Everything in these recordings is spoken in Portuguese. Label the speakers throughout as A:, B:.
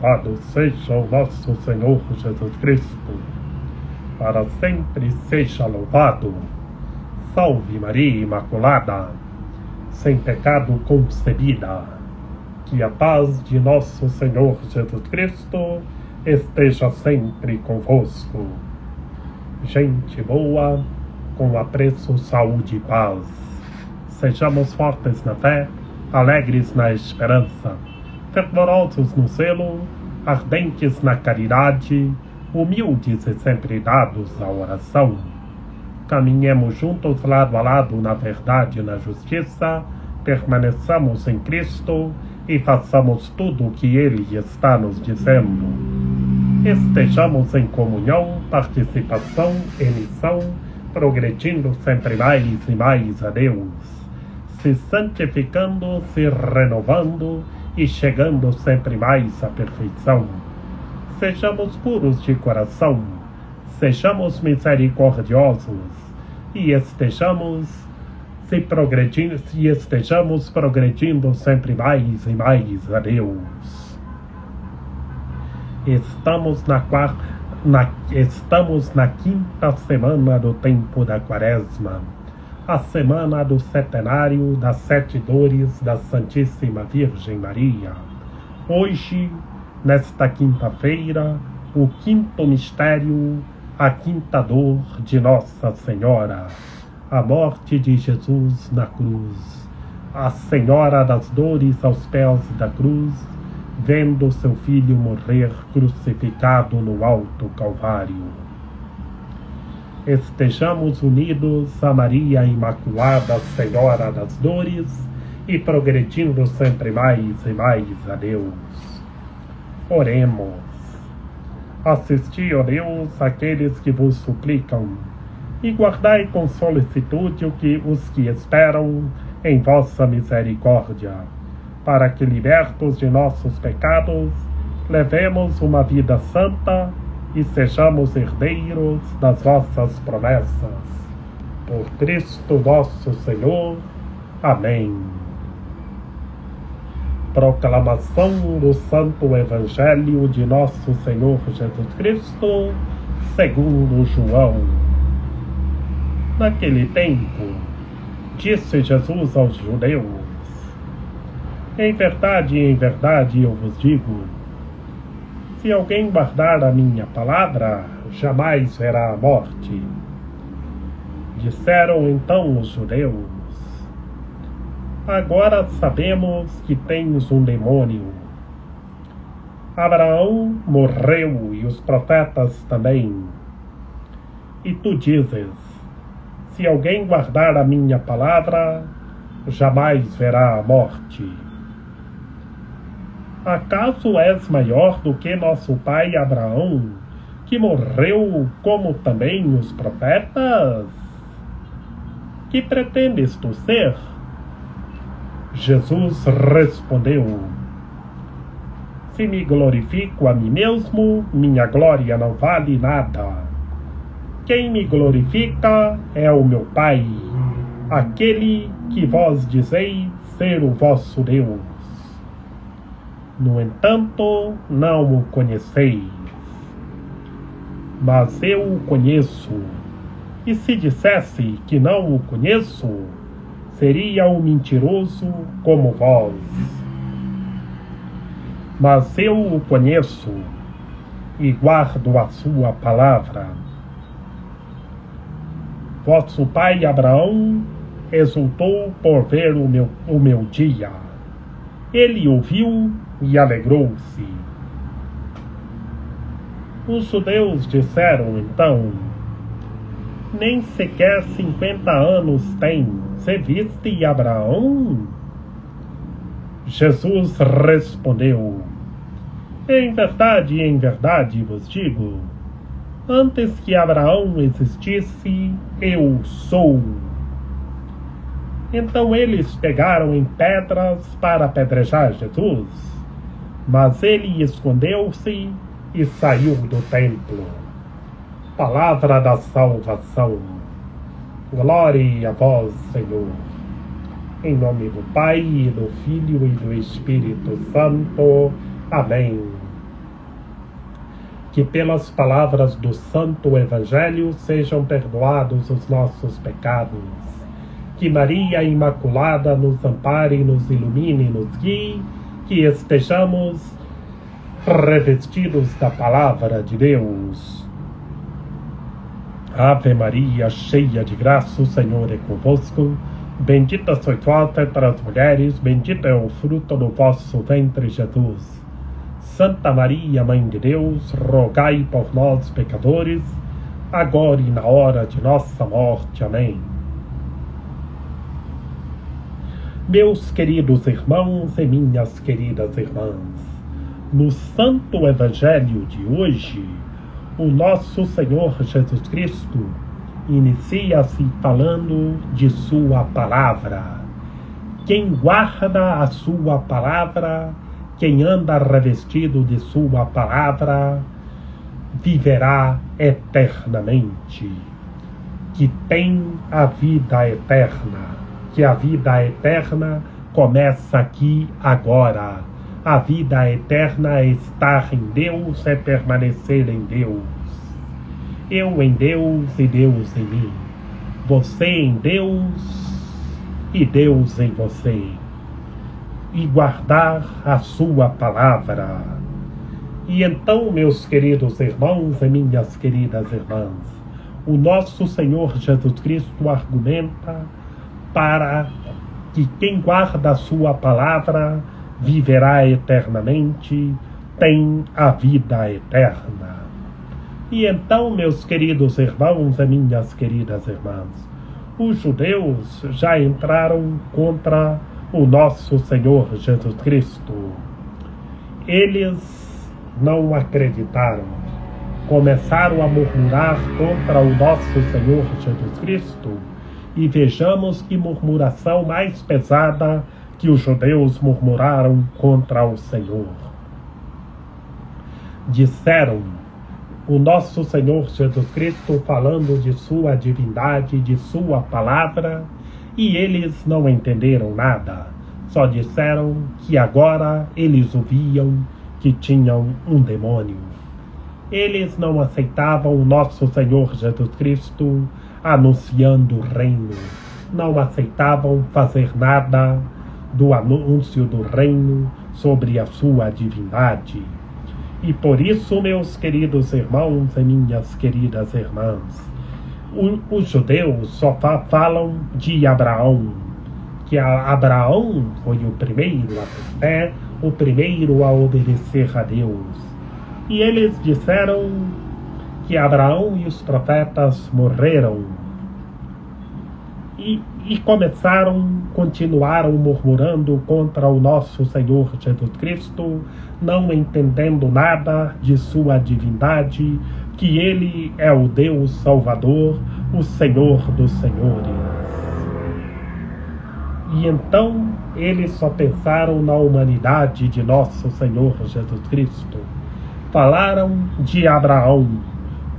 A: Louvado seja o nosso Senhor Jesus Cristo, para sempre seja louvado. Salve Maria Imaculada, sem pecado concebida. Que a paz de nosso Senhor Jesus Cristo esteja sempre convosco. Gente boa, com apreço, saúde e paz. Sejamos fortes na fé, alegres na esperança, fervorosos no zelo, ardentes na caridade, humildes e sempre dados à oração. Caminhemos juntos lado a lado na verdade e na justiça, permaneçamos em Cristo e façamos tudo o que Ele está nos dizendo. Estejamos em comunhão, participação e missão, progredindo sempre mais e mais a Deus, se santificando, se renovando e chegando sempre mais à perfeição. Sejamos puros de coração, sejamos misericordiosos e estejamos progredindo sempre mais e mais a Deus. Estamos na quinta semana do tempo da Quaresma, a semana do centenário das 7 dores da Santíssima Virgem Maria. Hoje, nesta quinta-feira, o quinto mistério, a quinta dor de Nossa Senhora, a morte de Jesus na cruz. A Senhora das Dores aos pés da cruz, vendo seu filho morrer crucificado no alto Calvário. Estejamos unidos a Maria Imaculada, Senhora das Dores, e progredindo sempre mais e mais a Deus. Oremos. Assisti, ó Deus, aqueles que vos suplicam, e guardai com solicitude os que esperam em vossa misericórdia, para que, libertos de nossos pecados, levemos uma vida santa e sejamos herdeiros das vossas promessas. Por Cristo nosso Senhor. Amém. Proclamação do Santo Evangelho de nosso Senhor Jesus Cristo, segundo João. Naquele tempo, disse Jesus aos judeus: em verdade, eu vos digo, se alguém guardar a minha palavra, jamais verá a morte. Disseram então os judeus: agora sabemos que tens um demônio. Abraão morreu e os profetas também. E tu dizes: se alguém guardar a minha palavra, jamais verá a morte. Acaso és maior do que nosso pai Abraão, que morreu como também os profetas? Que pretendes tu ser? Jesus respondeu: se me glorifico a mim mesmo, minha glória não vale nada. Quem me glorifica é o meu Pai, aquele que vós dizeis ser o vosso Deus. No entanto, não o conheceis, mas eu o conheço. E se dissesse que não o conheço, seria um mentiroso como vós. Mas eu o conheço e guardo a sua palavra. Vosso pai Abraão exultou por ver o meu dia. Ele o viu e alegrou-se. Os judeus disseram então: nem sequer 50 anos tem, se viste Abraão? Jesus respondeu: em verdade vos digo, antes que Abraão existisse, eu sou. Então eles pegaram em pedras para apedrejar Jesus, mas ele escondeu-se e saiu do templo. Palavra da salvação. Glória a vós, Senhor. Em nome do Pai, e do Filho e do Espírito Santo. Amém. que pelas palavras do Santo Evangelho sejam perdoados os nossos pecados. Que Maria Imaculada nos ampare, nos ilumine, nos guie, que estejamos revestidos da Palavra de Deus. Ave Maria, cheia de graça, o Senhor é convosco. Bendita sois vós entre as mulheres, bendito é o fruto do vosso ventre, Jesus. Santa Maria, Mãe de Deus, rogai por nós, pecadores, agora e na hora de nossa morte. Amém. Meus queridos irmãos e minhas queridas irmãs, no Santo Evangelho de hoje, o nosso Senhor Jesus Cristo inicia-se falando de sua palavra. Quem guarda a sua palavra, quem anda revestido de sua palavra, viverá eternamente, que tem a vida eterna, que a vida eterna começa aqui agora. A vida eterna é estar em Deus, é permanecer em Deus. Eu em Deus e Deus em mim. Você em Deus e Deus em você. E guardar a sua palavra. E então, meus queridos irmãos e minhas queridas irmãs, o nosso Senhor Jesus Cristo argumenta para que quem guarda a sua palavra viverá eternamente, tem a vida eterna. E então, meus queridos irmãos e minhas queridas irmãs, os judeus já entraram contra o nosso Senhor Jesus Cristo. Eles não acreditaram, começaram a murmurar contra o nosso Senhor Jesus Cristo, e vejamos que murmuração mais pesada que os judeus murmuraram contra o Senhor. Disseram, o nosso Senhor Jesus Cristo falando de sua divindade, de sua palavra, e eles não entenderam nada. Só disseram que agora eles ouviam que tinham um demônio. Eles não aceitavam o nosso Senhor Jesus Cristo anunciando o reino. Não aceitavam fazer nada do anúncio do reino sobre a sua divindade. E por isso, meus queridos irmãos e minhas queridas irmãs, os judeus só falam de Abraão, que Abraão foi o primeiro a ter fé, o primeiro a obedecer a Deus. E eles disseram que Abraão e os profetas morreram. E continuaram murmurando contra o nosso Senhor Jesus Cristo, não entendendo nada de sua divindade, que Ele é o Deus Salvador, o Senhor dos Senhores. E então eles só pensaram na humanidade de nosso Senhor Jesus Cristo. Falaram de Abraão,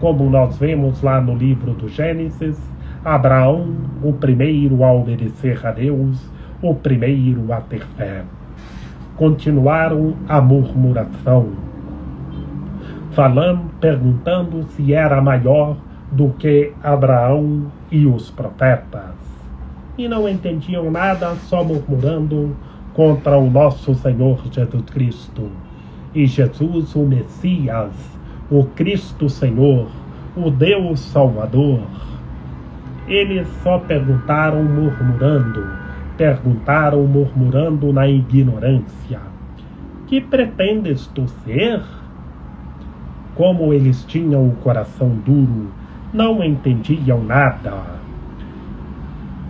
A: como nós vemos lá no livro do Gênesis, Abraão, o primeiro a obedecer a Deus, o primeiro a ter fé. Continuaram a murmuração, perguntando se era maior do que Abraão e os profetas. E não entendiam nada, só murmurando contra o nosso Senhor Jesus Cristo. E Jesus, o Messias, o Cristo Senhor, o Deus Salvador, eles só perguntaram murmurando na ignorância. Que pretendes tu ser? Como eles tinham o coração duro, não entendiam nada.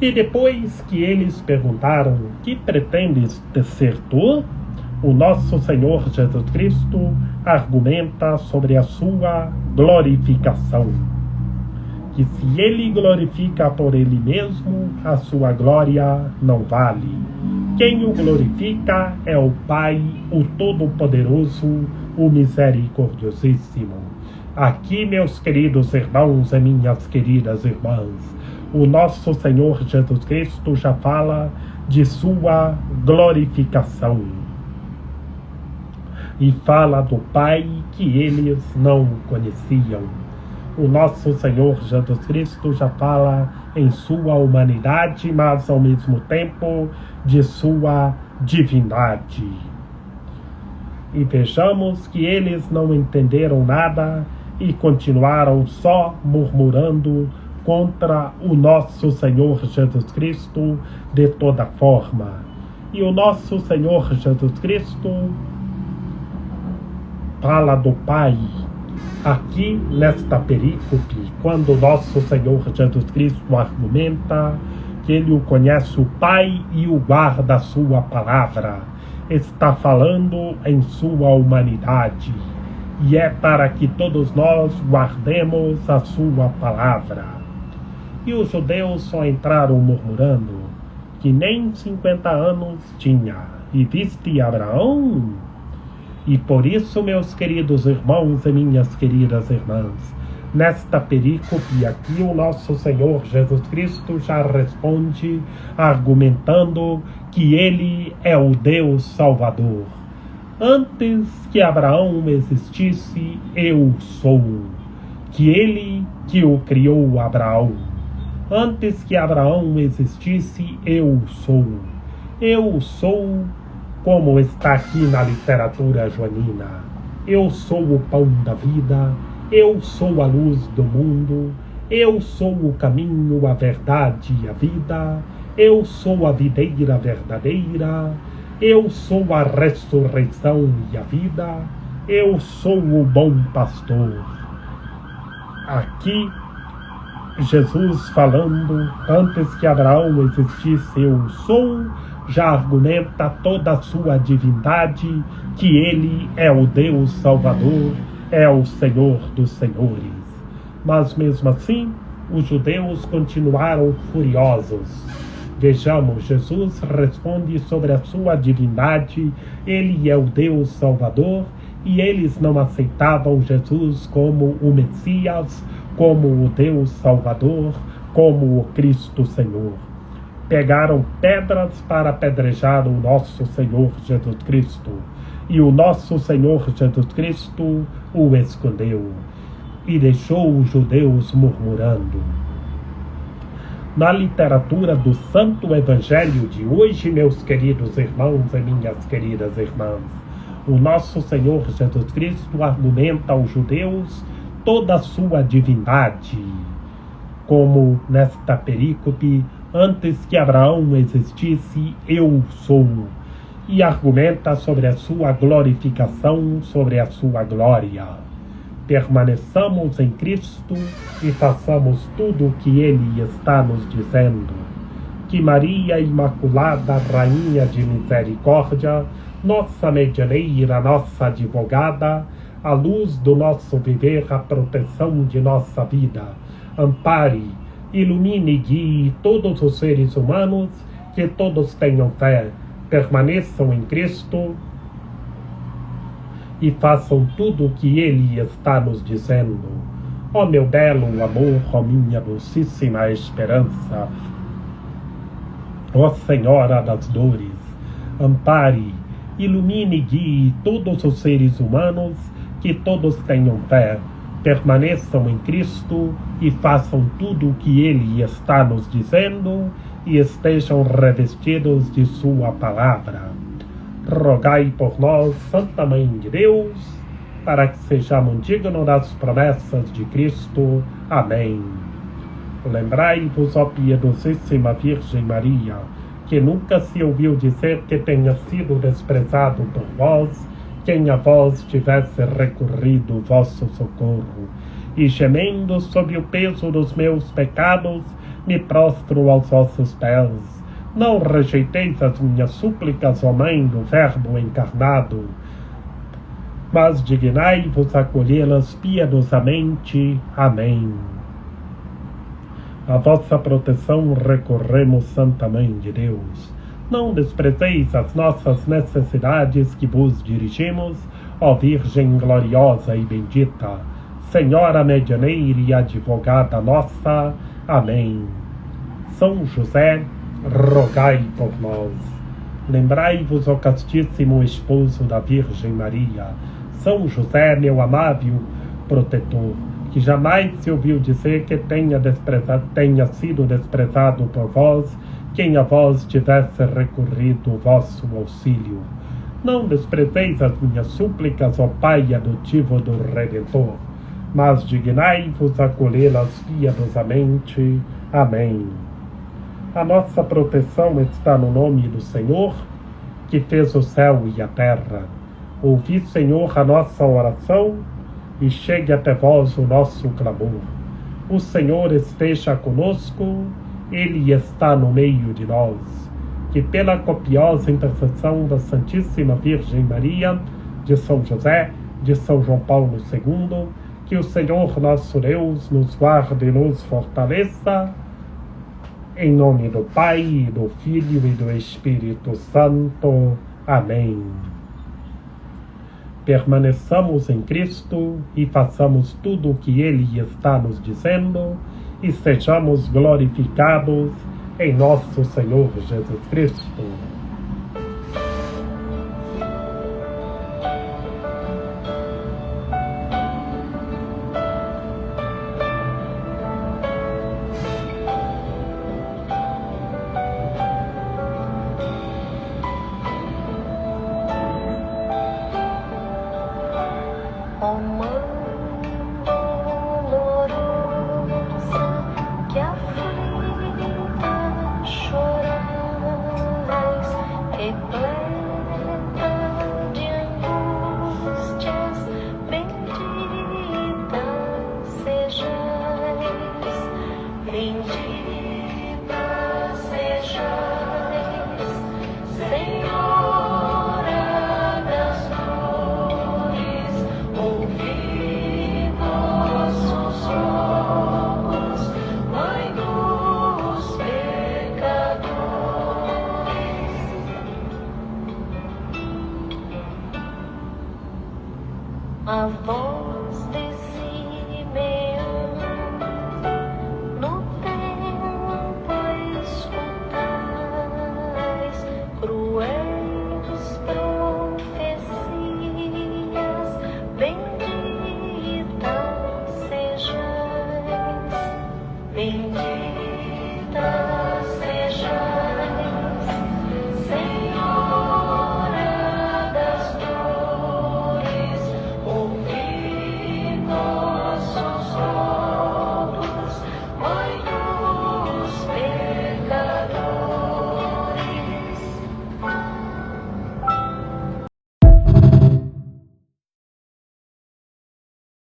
A: E depois que eles perguntaram, que pretendes ser tu? O nosso Senhor Jesus Cristo argumenta sobre a sua glorificação. Que se ele glorifica por ele mesmo, a sua glória não vale. Quem o glorifica é o Pai, o Todo-Poderoso, o Misericordiosíssimo. Aqui, meus queridos irmãos e minhas queridas irmãs, o nosso Senhor Jesus Cristo já fala de sua glorificação. e fala do Pai que eles não conheciam. O nosso Senhor Jesus Cristo já fala em sua humanidade, mas ao mesmo tempo de sua divindade. E vejamos que eles não entenderam nada e continuaram só murmurando contra o nosso Senhor Jesus Cristo de toda forma. E o nosso Senhor Jesus Cristo fala do Pai aqui nesta perícope, quando o nosso Senhor Jesus Cristo argumenta que ele o conhece o Pai e o guarda a sua palavra. Está falando em sua humanidade, e é para que todos nós guardemos a sua palavra. E os judeus só entraram murmurando que nem 50 anos tinha, e viste Abraão? E por isso, meus queridos irmãos e minhas queridas irmãs, nesta perícope aqui o nosso Senhor Jesus Cristo já responde argumentando que ele é o Deus Salvador. Antes que Abraão existisse, eu sou. Que ele que o criou Abraão. Antes que Abraão existisse, eu sou. Eu sou, como está aqui na literatura joanina. Eu sou o pão da vida. Eu sou a luz do mundo. Eu sou o caminho, a verdade e a vida. Eu sou a videira verdadeira. Eu sou a ressurreição e a vida. Eu sou o bom pastor. Aqui, Jesus falando, antes que Abraão existisse, eu sou, já argumenta toda a sua divindade, que ele é o Deus Salvador, é o Senhor dos Senhores. Mas mesmo assim, os judeus continuaram furiosos. Vejamos, Jesus responde sobre a sua divindade, ele é o Deus Salvador, e eles não aceitavam Jesus como o Messias, como o Deus Salvador, como o Cristo Senhor. Pegaram pedras para apedrejar o nosso Senhor Jesus Cristo, e o nosso Senhor Jesus Cristo o escondeu, e deixou os judeus murmurando. Na literatura do Santo Evangelho de hoje, meus queridos irmãos e minhas queridas irmãs, o nosso Senhor Jesus Cristo argumenta aos judeus toda a sua divindade, como nesta perícope, antes que Abraão existisse, eu sou, e argumenta sobre a sua glorificação, sobre a sua glória. Permaneçamos em Cristo e façamos tudo o que Ele está nos dizendo. Que Maria Imaculada, Rainha de Misericórdia, nossa medianeira, nossa advogada, a luz do nosso viver, a proteção de nossa vida, ampare, ilumine e guie todos os seres humanos, que todos tenham fé, permaneçam em Cristo e façam tudo o que Ele está nos dizendo. Ó meu belo amor, ó minha docíssima esperança, ó Senhora das dores, ampare, ilumine e guie todos os seres humanos, que todos tenham fé, permaneçam em Cristo e façam tudo o que Ele está nos dizendo e estejam revestidos de sua palavra. Rogai por nós, Santa Mãe de Deus, para que sejamos dignos das promessas de Cristo. Amém. Lembrai-vos, ó piedosíssima Virgem Maria, que nunca se ouviu dizer que tenha sido desprezado por vós quem a vós tivesse recorrido o vosso socorro. E gemendo sob o peso dos meus pecados, me prostro aos vossos pés. Não rejeiteis as minhas súplicas, ó Mãe do Verbo encarnado, mas dignai-vos acolhê-las piedosamente. Amém. A vossa proteção recorremos, Santa Mãe de Deus. Não desprezeis as nossas necessidades que vos dirigimos, ó Virgem gloriosa e bendita, Senhora medianeira e advogada nossa. Amém. São José, rogai por nós. Lembrai-vos, ó castíssimo esposo da Virgem Maria, São José, meu amável protetor, que jamais se ouviu dizer que tenha sido desprezado por vós quem a vós tivesse recorrido o vosso auxílio. Não desprezeis as minhas súplicas, ó Pai adotivo do Redentor, mas dignai-vos acolhê-las piedosamente. Amém. A nossa proteção está no nome do Senhor, que fez o céu e a terra. Ouvi, Senhor, a nossa oração, e chegue até vós o nosso clamor. O Senhor esteja conosco, Ele está no meio de nós. Que pela copiosa intercessão da Santíssima Virgem Maria, de São José, de São João Paulo II, que o Senhor nosso Deus nos guarde e nos fortaleça, em nome do Pai, e do Filho e do Espírito Santo. Amém. Permaneçamos em Cristo e façamos tudo o que Ele está nos dizendo e sejamos glorificados em nosso Senhor Jesus Cristo.
B: Ó Mãe dolorosa, que aflita chorais, repleta de angústias, bendita sejais, bendita sejais, Senhora das dores, ouvi nossos rogos, Mãe dos pecadores. A voz